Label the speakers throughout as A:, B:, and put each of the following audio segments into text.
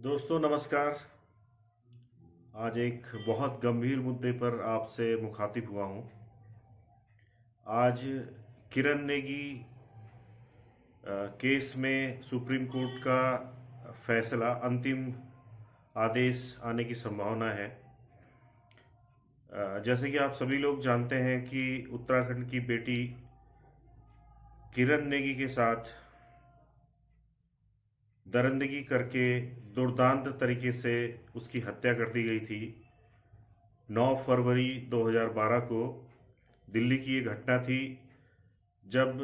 A: दोस्तों नमस्कार। आज एक बहुत गंभीर मुद्दे पर आपसे मुखातिब हुआ हूँ। आज किरण नेगी केस में सुप्रीम कोर्ट का फैसला, अंतिम आदेश आने की संभावना है। जैसे कि आप सभी लोग जानते हैं कि उत्तराखंड की बेटी किरण नेगी के साथ दरिंदगी करके दुर्दांत तरीके से उसकी हत्या कर दी गई थी। 9 फरवरी 2012 को दिल्ली की ये घटना थी, जब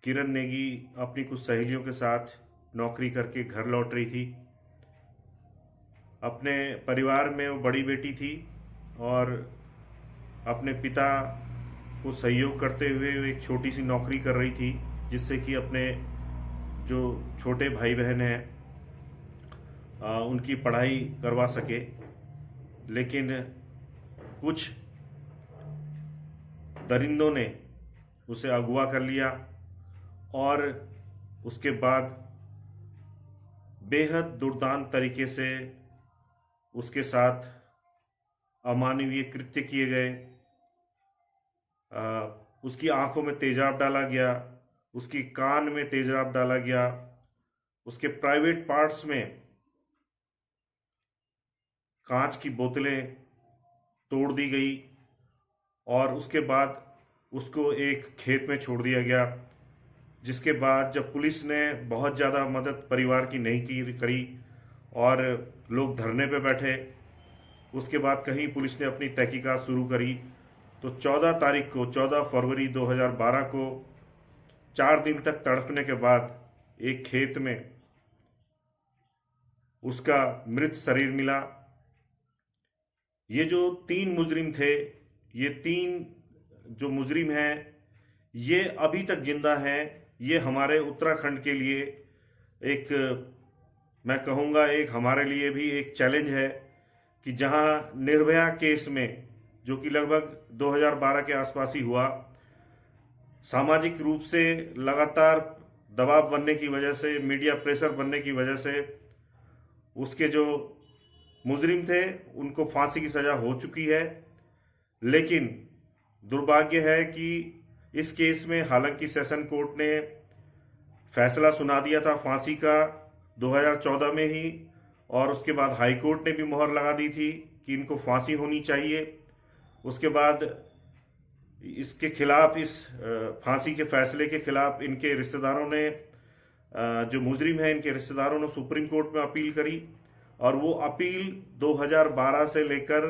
A: किरण नेगी अपनी कुछ सहेलियों के साथ नौकरी करके घर लौट रही थी। अपने परिवार में वो बड़ी बेटी थी और अपने पिता को सहयोग करते हुए वो एक छोटी सी नौकरी कर रही थी, जिससे कि अपने जो छोटे भाई बहन हैं उनकी पढ़ाई करवा सके। लेकिन कुछ दरिंदों ने उसे अगवा कर लिया और उसके बाद बेहद दुर्दांत तरीके से उसके साथ अमानवीय कृत्य किए गए। उसकी आंखों में तेजाब डाला गया, उसकी कान में तेजाब डाला गया, उसके प्राइवेट पार्ट्स में कांच की बोतलें तोड़ दी गई और उसके बाद उसको एक खेत में छोड़ दिया गया। जिसके बाद जब पुलिस ने बहुत ज़्यादा मदद परिवार की नहीं करी और लोग धरने पे बैठे, उसके बाद कहीं पुलिस ने अपनी तहकीकात शुरू करी, तो 14 तारीख को 14 फरवरी 2012 को 4 दिन तक तड़पने के बाद एक खेत में उसका मृत शरीर मिला। ये जो 3 मुजरिम थे, ये 3 जो मुजरिम हैं, ये अभी तक जिंदा हैं। ये हमारे उत्तराखंड के लिए एक, मैं कहूँगा, एक हमारे लिए भी एक चैलेंज है कि जहाँ निर्भया केस में, जो कि लगभग 2012 के आसपास ही हुआ, सामाजिक रूप से लगातार दबाव बनने की वजह से, मीडिया प्रेशर बनने की वजह से उसके जो मुजरिम थे उनको फांसी की सज़ा हो चुकी है। लेकिन दुर्भाग्य है कि इस केस में हालांकि सेशन कोर्ट ने फैसला सुना दिया था फांसी का 2014 में ही, और उसके बाद हाई कोर्ट ने भी मोहर लगा दी थी कि इनको फांसी होनी चाहिए। उसके बाद इसके खिलाफ, इस फांसी के फैसले के खिलाफ इनके रिश्तेदारों ने, जो मुजरिम हैं, इनके रिश्तेदारों ने सुप्रीम कोर्ट में अपील करी और वो अपील 2012 से लेकर,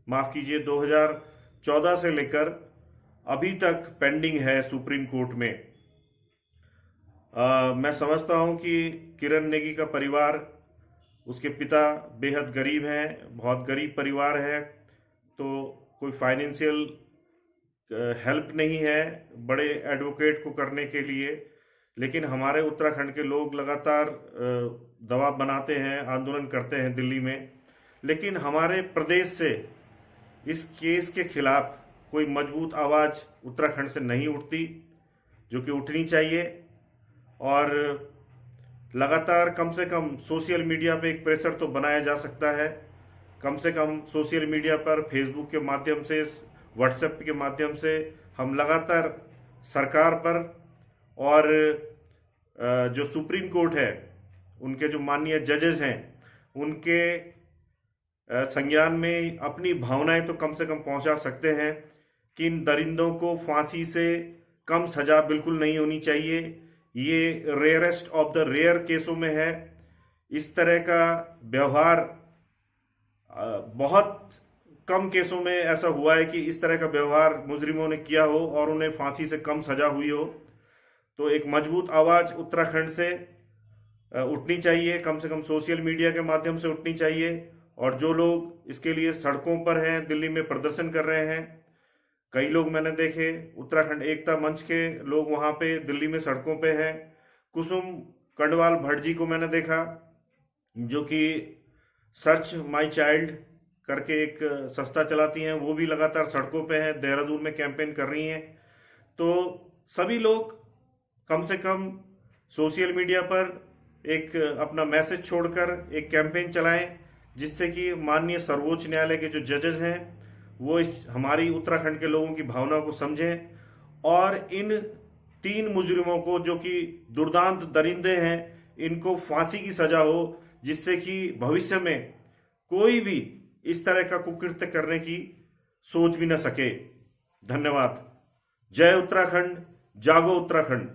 A: माफ कीजिए, 2014 से लेकर अभी तक पेंडिंग है सुप्रीम कोर्ट में। मैं समझता हूं कि किरण नेगी का परिवार, उसके पिता बेहद गरीब हैं, बहुत गरीब परिवार है, तो कोई फाइनेंशियल हेल्प नहीं है बड़े एडवोकेट को करने के लिए। लेकिन हमारे उत्तराखंड के लोग लगातार दबाव बनाते हैं, आंदोलन करते हैं दिल्ली में, लेकिन हमारे प्रदेश से इस केस के खिलाफ कोई मजबूत आवाज़ उत्तराखंड से नहीं उठती, जो कि उठनी चाहिए। और लगातार कम से कम सोशल मीडिया पे एक प्रेशर तो बनाया जा सकता है। कम से कम सोशल मीडिया पर, फेसबुक के माध्यम से, व्हाट्सएप के माध्यम से हम लगातार सरकार पर और जो सुप्रीम कोर्ट है, उनके जो माननीय जजेस हैं, उनके संज्ञान में अपनी भावनाएं तो कम से कम पहुंचा सकते हैं कि इन दरिंदों को फांसी से कम सजा बिल्कुल नहीं होनी चाहिए। ये रेयरेस्ट ऑफ द रेयर केसों में है। इस तरह का व्यवहार बहुत कम केसों में ऐसा हुआ है कि इस तरह का व्यवहार मुजरिमों ने किया हो और उन्हें फांसी से कम सजा हुई हो। तो एक मजबूत आवाज़ उत्तराखंड से उठनी चाहिए, कम से कम सोशल मीडिया के माध्यम से उठनी चाहिए। और जो लोग इसके लिए सड़कों पर हैं, दिल्ली में प्रदर्शन कर रहे हैं, कई लोग मैंने देखे, उत्तराखंड एकता मंच के लोग वहाँ पे दिल्ली में सड़कों पे हैं। कुसुम कंडवाल भट्ट जी को मैंने देखा, जो कि सर्च माई चाइल्ड करके एक संस्था चलाती हैं, वो भी लगातार सड़कों पे हैं, देहरादून में कैंपेन कर रही हैं। तो सभी लोग कम से कम सोशल मीडिया पर एक अपना मैसेज छोड़कर एक कैंपेन चलाएं, जिससे कि माननीय सर्वोच्च न्यायालय के जो जजेस हैं वो हमारी उत्तराखंड के लोगों की भावनाओं को समझें और इन 3 मुजरिमों को, जो कि दुर्दांत दरिंदे हैं, इनको फांसी की सजा हो, जिससे कि भविष्य में कोई भी इस तरह का कुकृत्य करने की सोच भी न सके। धन्यवाद। जय उत्तराखंड, जागो उत्तराखंड।